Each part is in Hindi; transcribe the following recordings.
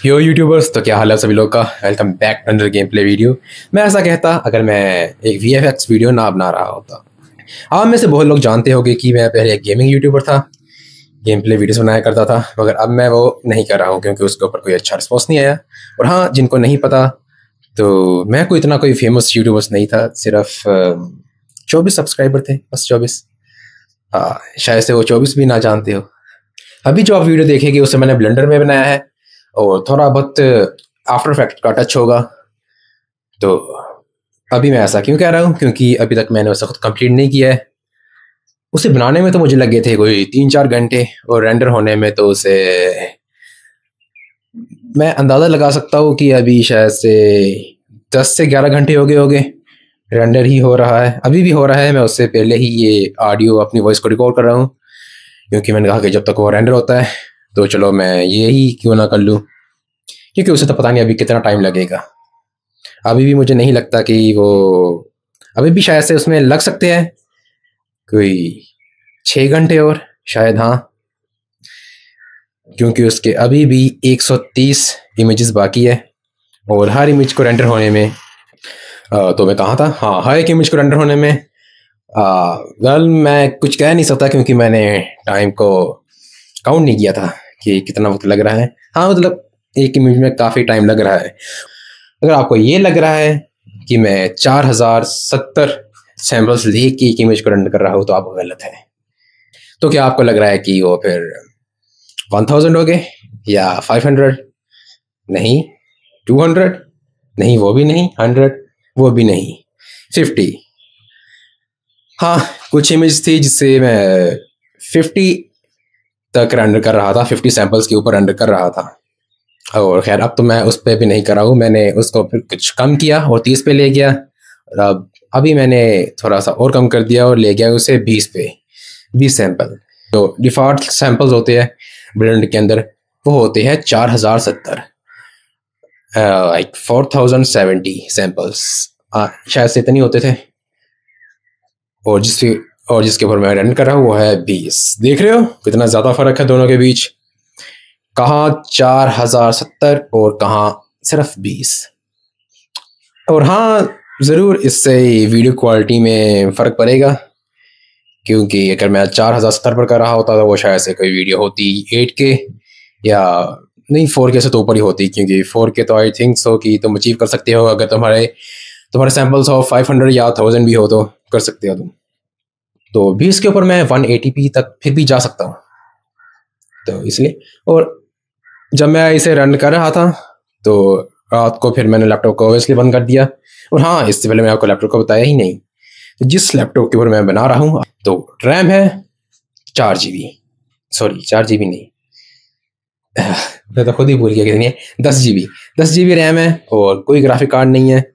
यो यूट्यूबर्स, तो क्या हाल है सभी लोग का। Welcome back under game play video. मैं ऐसा कहता अगर मैं एक VFX वीडियो ना बना रहा होता। आप में से बहुत लोग जानते होंगे कि मैं पहले एक गेमिंग यूट्यूबर था, गेम प्ले वीडियोस बनाया करता था, मगर अब मैं वो नहीं कर रहा हूँ क्योंकि उसके ऊपर कोई अच्छा रिस्पॉन्स नहीं आया। और हाँ, जिनको नहीं पता तो मैं कोई फेमस यूट्यूबर्स नहीं था, सिर्फ 24 सब्सक्राइबर थे, बस 24। हाँ, शायद से वो 24 भी ना जानते हो। अभी जो आप वीडियो देखेंगे उसे मैंने ब्लेंडर में बनाया है और थोड़ा बहुत आफ्टर इफेक्ट का टच होगा। तो अभी मैं ऐसा क्यों कह रहा हूँ, क्योंकि अभी तक मैंने उसे खुद कंप्लीट नहीं किया है। उसे बनाने में तो मुझे लगे थे कोई 3-4 घंटे, और रेंडर होने में तो उसे मैं अंदाज़ा लगा सकता हूँ कि अभी शायद से 10 से 11 घंटे हो गए होंगे। रेंडर ही हो रहा है, अभी भी हो रहा है। मैं उससे पहले ही ये ऑडियो अपनी वॉइस को रिकॉर्ड कर रहा हूँ, क्योंकि मैंने कहा कि जब तक वो रेंडर होता है तो चलो मैं ये ही क्यों ना कर लूँ, क्योंकि उसे तो पता नहीं अभी कितना टाइम लगेगा। अभी भी मुझे नहीं लगता कि वो अभी भी शायद से उसमें लग सकते हैं कोई 6 घंटे और शायद, हाँ, क्योंकि उसके अभी भी 130 इमेजेस बाकी है और हर इमेज को रेंडर होने में तो मैं कहाँ था, हाँ, हर एक इमेज को रेंडर होने में वेल मैं कुछ कह नहीं सकता क्योंकि मैंने टाइम को काउंट नहीं किया था कि कितना वक्त लग रहा है। हाँ, मतलब एक इमेज में काफ़ी टाइम लग रहा है। अगर आपको ये लग रहा है कि मैं 4070 सैम्पल्स लेके एक इमेज को रेंडर कर रहा हूँ तो आप गलत है। तो क्या आपको लग रहा है कि वो फिर 1000 हो गए या 500? नहीं। 200? नहीं, वो भी नहीं। 100? वो भी नहीं। 50? हाँ, कुछ इमेज थी जिससे मैं 50 तक रेंडर कर रहा था, 50 सैम्पल्स के ऊपर रेंडर कर रहा था। और खैर अब तो मैं उस पर भी नहीं कर रहा हूँ, मैंने उसको फिर कुछ कम किया और 30 पे ले गया। और अब अभी मैंने थोड़ा सा और कम कर दिया और ले गया उसे 20 पे। 20 सैंपल तो डिफ़ॉल्ट सैंपल्स होते हैं ब्लेंडर के अंदर, वो होते हैं 4070, लाइक 4070 सैंपल्स शायद से इतने होते थे। और जिसके ऊपर मैं रन कर रहा हूँ वो है 20। देख रहे हो कितना ज़्यादा फ़र्क है दोनों के बीच, कहाँ 4070 और कहाँ सिर्फ 20। और हाँ, ज़रूर इससे वीडियो क्वालिटी में फ़र्क पड़ेगा, क्योंकि अगर मैं 4070 पर कर रहा होता तो वो शायद से कोई वीडियो होती 8K या नहीं 4K से तो ऊपर ही होती, क्योंकि 4K तो आई थिंक सो कि तुम अचीव कर सकते हो अगर तुम्हारे सैम्पल्स हो 500 या 1000 भी हो तो कर सकते हो तुम। तो 20 के ऊपर मैं 180p तक फिर भी जा सकता हूँ, तो इसलिए। और जब मैं इसे रन कर रहा था तो रात को फिर मैंने लैपटॉप को ऑब्वियसली बंद कर दिया। और हाँ, इससे पहले मैं आपको लैपटॉप को बताया ही नहीं, तो जिस लैपटॉप के ऊपर मैं बना रहा हूँ तो रैम है 4 GB, सॉरी 4 GB नहीं, मैं तो खुद ही भूल गया कितनी है, 10 GB। 10 GB रैम है और कोई ग्राफिक कार्ड नहीं है।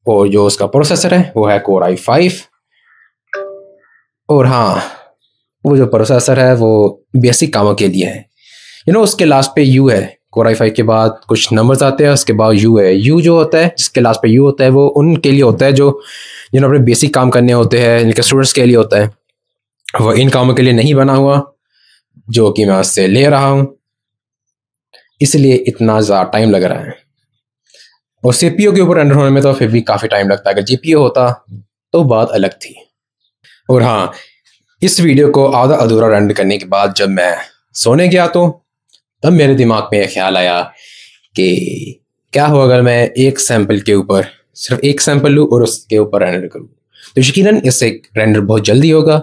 और जो उसका प्रोसेसर है वो है Core i5। और हाँ, वो जो प्रोसेसर है वो बेसिक कामों के लिए है। उसके लास्ट पे U है, Core i5 के बाद कुछ नंबर्स आते हैं, उसके बाद U है। U जो होता है, जिसके लास्ट पे U होता है, वो उनके लिए होता है जो जिन्होंने अपने बेसिक काम करने होते हैं, इनके स्टूडेंट्स के लिए होता है। वो इन कामों के लिए नहीं बना हुआ जो कि मैं उससे ले रहा हूँ, इसलिए इतना ज़्यादा टाइम लग रहा है। और CPU के ऊपर रेंडर होने में तो फिर भी काफ़ी टाइम लगता है, अगर GPU होता तो बात अलग थी। और हाँ, इस वीडियो को आधा अधूरा रेंडर करने के बाद जब मैं सोने गया तो तब मेरे दिमाग में ख्याल आया कि क्या हो अगर मैं एक सैंपल के ऊपर सिर्फ एक सैंपल लूँ और उसके ऊपर रेंडर करूँ, तो यकीनन इससे रेंडर बहुत जल्दी होगा।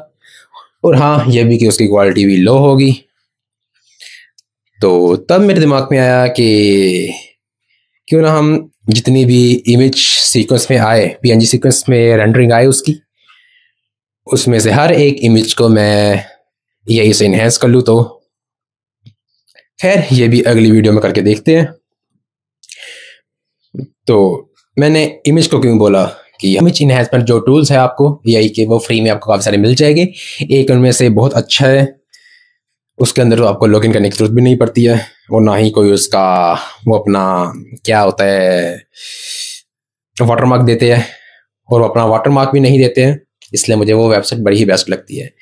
और हाँ, यह भी कि उसकी क्वालिटी भी लो होगी। तो तब मेरे दिमाग में आया कि क्यों ना हम जितनी भी इमेज सीक्वेंस में आए, PNG सीक्वेंस में रेंडरिंग आए उसमें से हर एक इमेज को मैं यही से इन्हेंस कर लूँ। तो खैर ये भी अगली वीडियो में करके देखते हैं। तो मैंने इमेज को क्यों बोला कि इमेज इन्हेंसमेंट जो टूल्स है आपको यही कि वो फ्री में आपको काफ़ी सारे मिल जाएंगे। एक उनमें से बहुत अच्छा है, उसके अंदर तो आपको लॉगिन करने की जरूरत भी नहीं पड़ती है, और ना ही कोई उसका वो अपना क्या होता है वाटरमार्क देते हैं, और वो अपना वाटरमार्क भी नहीं देते हैं, इसलिए मुझे वो वेबसाइट बड़ी ही बेस्ट लगती है।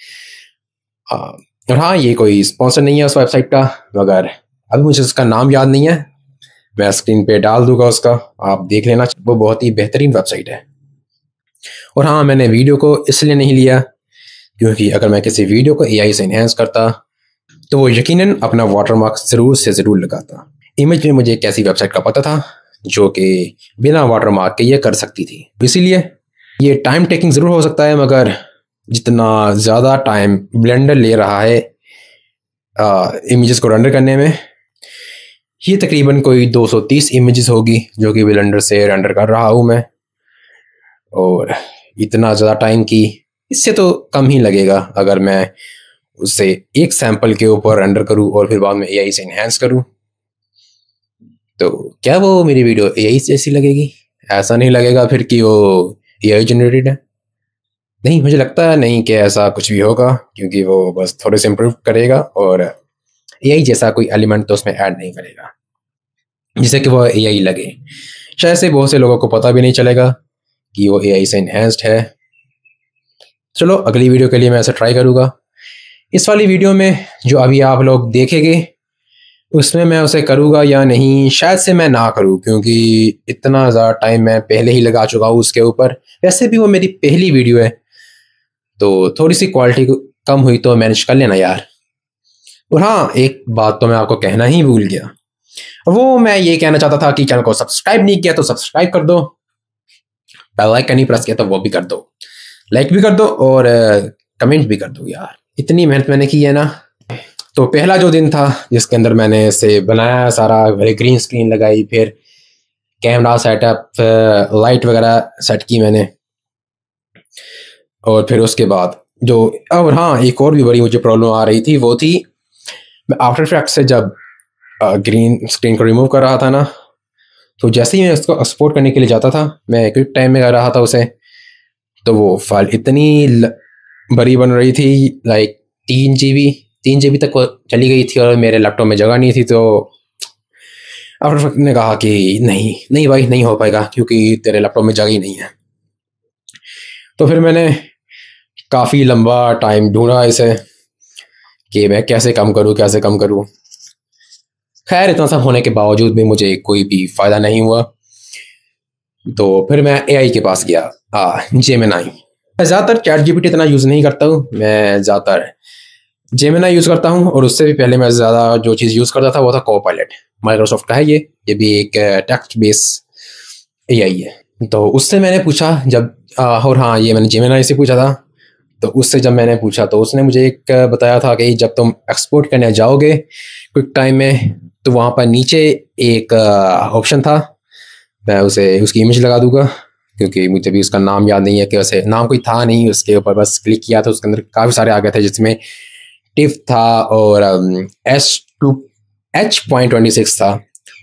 और हाँ, ये कोई स्पॉन्सर नहीं है उस वेबसाइट का, मगर अभी मुझे उसका नाम याद नहीं है, मैं स्क्रीन पे डाल दूंगा उसका, आप देख लेना, वो बहुत ही बेहतरीन वेबसाइट है। और हाँ, मैंने वीडियो को इसलिए नहीं लिया क्योंकि अगर मैं किसी वीडियो को एआई से इन्हेंस करता तो वो यकीनन अपना वाटरमार्क ज़रूर से ज़रूर लगाता। इमेज में मुझे एक ऐसी वेबसाइट का पता था जो कि बिना वाटरमार्क के ये कर सकती थी, इसीलिए ये टाइम टेकिंग ज़रूर हो सकता है, मगर जितना ज़्यादा टाइम ब्लेंडर ले रहा है इमेजेस को रेंडर करने में, ये तकरीबन कोई 230 इमेजेस होगी जो कि ब्लेंडर से रेंडर कर रहा हूँ मैं। और इतना ज़्यादा टाइम की इससे तो कम ही लगेगा अगर मैं उससे एक सैंपल के ऊपर रेंडर करूँ और फिर बाद में एआई से इन्हेंस करूँ। तो क्या वो मेरी वीडियो एआई से ऐसी लगेगी? ऐसा नहीं लगेगा फिर कि वो एआई जनरेटेड है। नहीं, मुझे लगता है नहीं कि ऐसा कुछ भी होगा, क्योंकि वो बस थोड़े से इम्प्रूव करेगा और एआई जैसा कोई एलिमेंट तो उसमें ऐड नहीं करेगा जिससे कि वो एआई लगे। शायद से बहुत से लोगों को पता भी नहीं चलेगा कि वो एआई से इन्हेंस्ड है। चलो, अगली वीडियो के लिए मैं ऐसा ट्राई करूँगा। इस वाली वीडियो में जो अभी आप लोग देखेंगे उसमें मैं उसे करूँगा या नहीं, शायद से मैं ना करूँ, क्योंकि इतना ज़्यादा टाइम मैं पहले ही लगा चुका हूँ उसके ऊपर। वैसे भी वो मेरी पहली वीडियो है तो थोड़ी सी क्वालिटी कम हुई तो मैनेज कर लेना यार। और हाँ, एक बात तो मैं आपको कहना ही भूल गया, वो मैं ये कहना चाहता था कि चैनल को सब्सक्राइब नहीं किया तो सब्सक्राइब कर दो, बेल आइकन नहीं प्रेस किया तो वो भी कर दो, लाइक भी कर दो और कमेंट भी कर दो यार। इतनी मेहनत मैंने की है ना। तो पहला जो दिन था जिसके अंदर मैंने इसे बनाया सारा, ग्रीन स्क्रीन लगाई, फिर कैमरा सेटअप, लाइट वगैरह सेट की मैंने, और फिर उसके बाद जो, और हाँ, एक और भी बड़ी मुझे प्रॉब्लम आ रही थी, वो थी मैं आफ्टर इफेक्ट्स से जब ग्रीन स्क्रीन को रिमूव कर रहा था ना, तो जैसे ही मैं इसको एक्सपोर्ट करने के लिए जाता था, मैं क्विक टाइम में कर रहा था उसे, तो वो फाइल इतनी बड़ी बन रही थी, लाइक 3 GB तक वो चली गई थी और मेरे लैपटॉप में जगह नहीं थी। तो आफ्टर इफेक्ट ने कहा कि नहीं नहीं भाई, नहीं हो पाएगा क्योंकि तेरे लैपटॉप में जगह ही नहीं है। तो फिर मैंने काफ़ी लंबा टाइम ढूंढा इसे कि मैं कैसे कम करूँ। खैर, इतना सब होने के बावजूद भी मुझे कोई भी फ़ायदा नहीं हुआ। तो फिर मैं एआई के पास गया, जेमिनाई। मैं ज़्यादातर चैट जीपीटी इतना यूज़ नहीं करता हूँ, मैं ज़्यादातर जेमिनाई यूज़ करता हूँ। और उससे भी पहले मैं ज़्यादा जो चीज़ यूज़ करता था वो था कोपायलट, माइक्रोसॉफ्ट का है ये भी एक टेक्स्ट बेस एआई है। तो उससे मैंने पूछा जब, और हाँ, ये मैंने जेमिनाई से पूछा था। तो उससे जब मैंने पूछा तो उसने मुझे एक बताया था कि जब तुम एक्सपोर्ट करने जाओगे क्विक टाइम में, तो वहाँ पर नीचे एक ऑप्शन था, मैं उसे उसकी इमेज लगा दूंगा क्योंकि मुझे भी उसका नाम याद नहीं है, कि वैसे नाम कोई था नहीं उसके ऊपर, बस क्लिक किया तो उसके अंदर काफ़ी सारे आ गए थे, जिसमें टिफ था और H.26 था,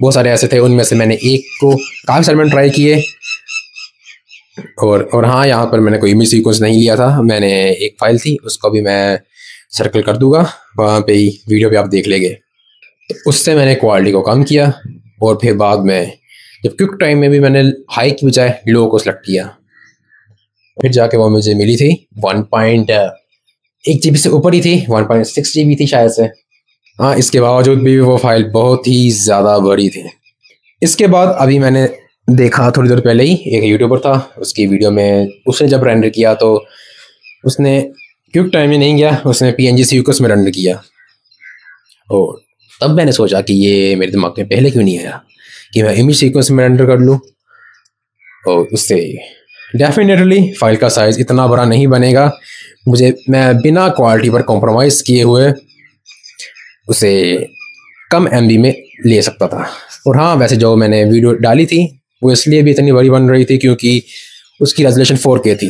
बहुत सारे ऐसे थे। उनमें से मैंने एक को काफ़ी सारे मैंने ट्राई किए। और हाँ, यहाँ पर मैंने कोई इमेज सीक्वेंस नहीं लिया था, मैंने एक फाइल थी, उसको भी मैं सर्कल कर दूंगा, वहाँ पे ही वीडियो पे आप देख लेंगे। तो उससे मैंने क्वालिटी को कम किया और फिर बाद में जब क्विक टाइम में भी मैंने हाई की बजाय लो को सेलेक्ट किया, फिर जाके वो मुझे मिली थी 1.1 GB से ऊपर ही थी, 1.6 GB थी शायद से। हाँ, इसके बावजूद भी वो फाइल बहुत ही ज़्यादा बड़ी थी। इसके बाद अभी मैंने देखा थोड़ी देर पहले ही, एक यूट्यूबर था, उसकी वीडियो में उसने जब रेंडर किया तो उसने क्विक टाइम में नहीं गया, उसने PNG सीक्वेंस में रेंडर किया। और तब मैंने सोचा कि ये मेरे दिमाग में पहले क्यों नहीं आया कि मैं इमेज सीक्वेंस में रेंडर कर लूँ, और उससे डेफिनेटली फाइल का साइज़ इतना बड़ा नहीं बनेगा। मैं बिना क्वालिटी पर कॉम्प्रोमाइज़ किए हुए उसे कम MB में ले सकता था। और हाँ, वैसे जो मैंने वीडियो डाली थी वो इसलिए भी इतनी बड़ी बन रही थी क्योंकि उसकी रेजोल्यूशन 4K थी।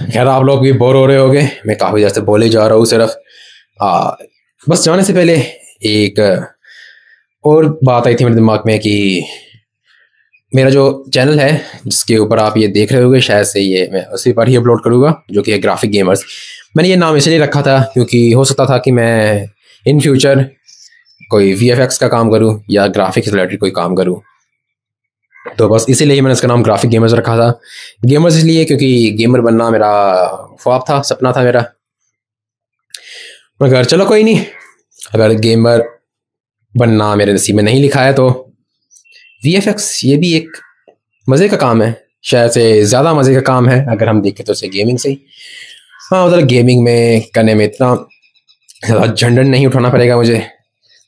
खैर, आप लोग भी बोर हो रहे होंगे, मैं काफ़ी देर से बोले जा रहा हूँ सिर्फ। बस जाने से पहले एक और बात आई थी मेरे दिमाग में कि मेरा जो चैनल है जिसके ऊपर आप ये देख रहे होंगे, शायद से ये मैं उसी पर ही अपलोड करूँगा, जो कि है ग्राफिक गेमर्स। मैंने ये नाम इसलिए रखा था क्योंकि हो सकता था कि मैं इन फ्यूचर कोई VFX का काम करूँ या ग्राफिक्स रिलेटेड कोई काम करूँ, तो बस इसीलिए मैंने इसका नाम ग्राफिक गेमर्स रखा था। गेमर्स इसलिए क्योंकि गेमर बनना मेरा ख्वाब था, सपना था मेरा। मगर चलो कोई नहीं, अगर गेमर बनना मेरे नसीब में नहीं लिखा है। तो VFX ये भी एक मज़े का काम है, शायद से ज़्यादा मज़े का काम है अगर हम देखें तो उसे गेमिंग से ही। हाँ मतलब गेमिंग में करने में इतना ज़्यादा झंझट नहीं उठाना पड़ेगा मुझे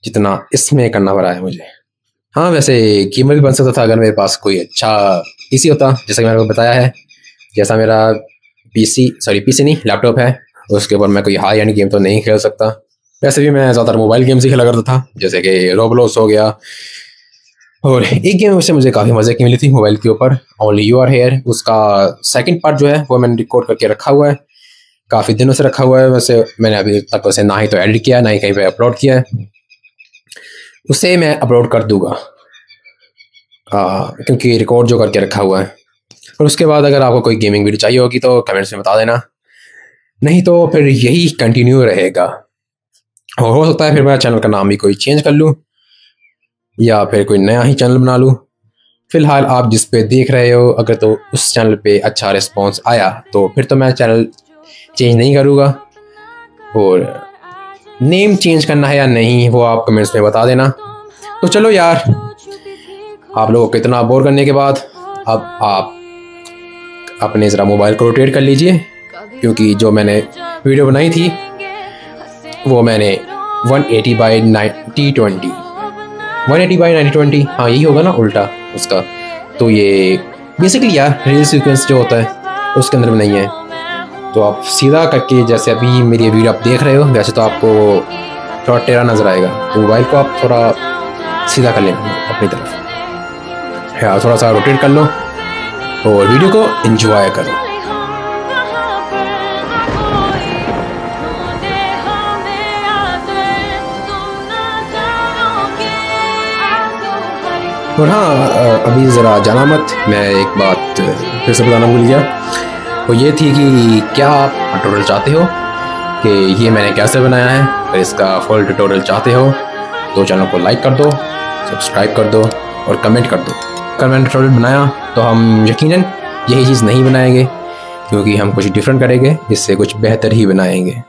जितना इसमें करना पड़ा है मुझे। हाँ वैसे गेमर भी बन सकता था अगर मेरे पास कोई अच्छा PC होता, जैसा कि मैंने आपको बताया है। जैसा मेरा PC नहीं लैपटॉप है, उसके ऊपर मैं कोई हाई एंड गेम तो नहीं खेल सकता। वैसे भी मैं ज़्यादातर मोबाइल गेम्स ही खेला करता था, जैसे कि रोब्लॉक्स हो गया। और एक गेम से मुझे काफ़ी मज़े की मिली थी मोबाइल के ऊपर, ओनली यू आर हेयर। उसका सेकंड पार्ट जो है वो मैंने रिकॉर्ड करके रखा हुआ है, काफ़ी दिनों से रखा हुआ है। वैसे मैंने अभी तक उसे ना ही तो एडिट किया, ना ही कहीं पे अपलोड किया है। उसे मैं अपलोड कर दूंगा क्योंकि रिकॉर्ड जो करके रखा हुआ है। और उसके बाद अगर आपको कोई गेमिंग वीडियो चाहिए होगी तो कमेंट्स में बता देना, नहीं तो फिर यही कंटिन्यू रहेगा। और हो सकता है फिर मैं चैनल का नाम भी कोई चेंज कर लूँ या फिर कोई नया ही चैनल बना लूँ। फिलहाल आप जिस पे देख रहे हो अगर तो उस चैनल पे अच्छा रिस्पॉन्स आया तो फिर तो मैं चैनल चेंज नहीं करूँगा। और नेम चेंज करना है या नहीं वो आप कमेंट्स में बता देना। तो चलो यार, आप लोगों को इतना बोर करने के बाद अब आप अपने ज़रा मोबाइल को रोटेट कर लीजिए, क्योंकि जो मैंने वीडियो बनाई थी वो मैंने 180 बाई 90/20 हाँ यही होगा ना उल्टा उसका। तो ये बेसिकली यार रील सीक्वेंस जो होता है उसके अंदर में नहीं है। तो आप सीधा करके, जैसे अभी मेरी वीडियो आप देख रहे हो वैसे तो आपको थोड़ा टेढ़ा नज़र आएगा, तो मोबाइल को आप थोड़ा सीधा कर लेना अपनी तरफ, हाँ थोड़ा सा रोटेट कर लो और वीडियो को एंजॉय करो। और हाँ अभी ज़रा जाना मत, मैं एक बात फिर से बताना भूल गया, वो ये थी कि क्या आप ट्यूटोरियल चाहते हो कि ये मैंने कैसे बनाया है। अगर इसका फुल ट्यूटोरियल चाहते हो तो चैनल को लाइक कर दो, सब्सक्राइब कर दो और कमेंट कर दो। अगर मैंने ट्यूटोरियल बनाया तो हम यकीनन यही चीज़ नहीं बनाएंगे, क्योंकि हम कुछ डिफरेंट करेंगे, इससे कुछ बेहतर ही बनाएंगे।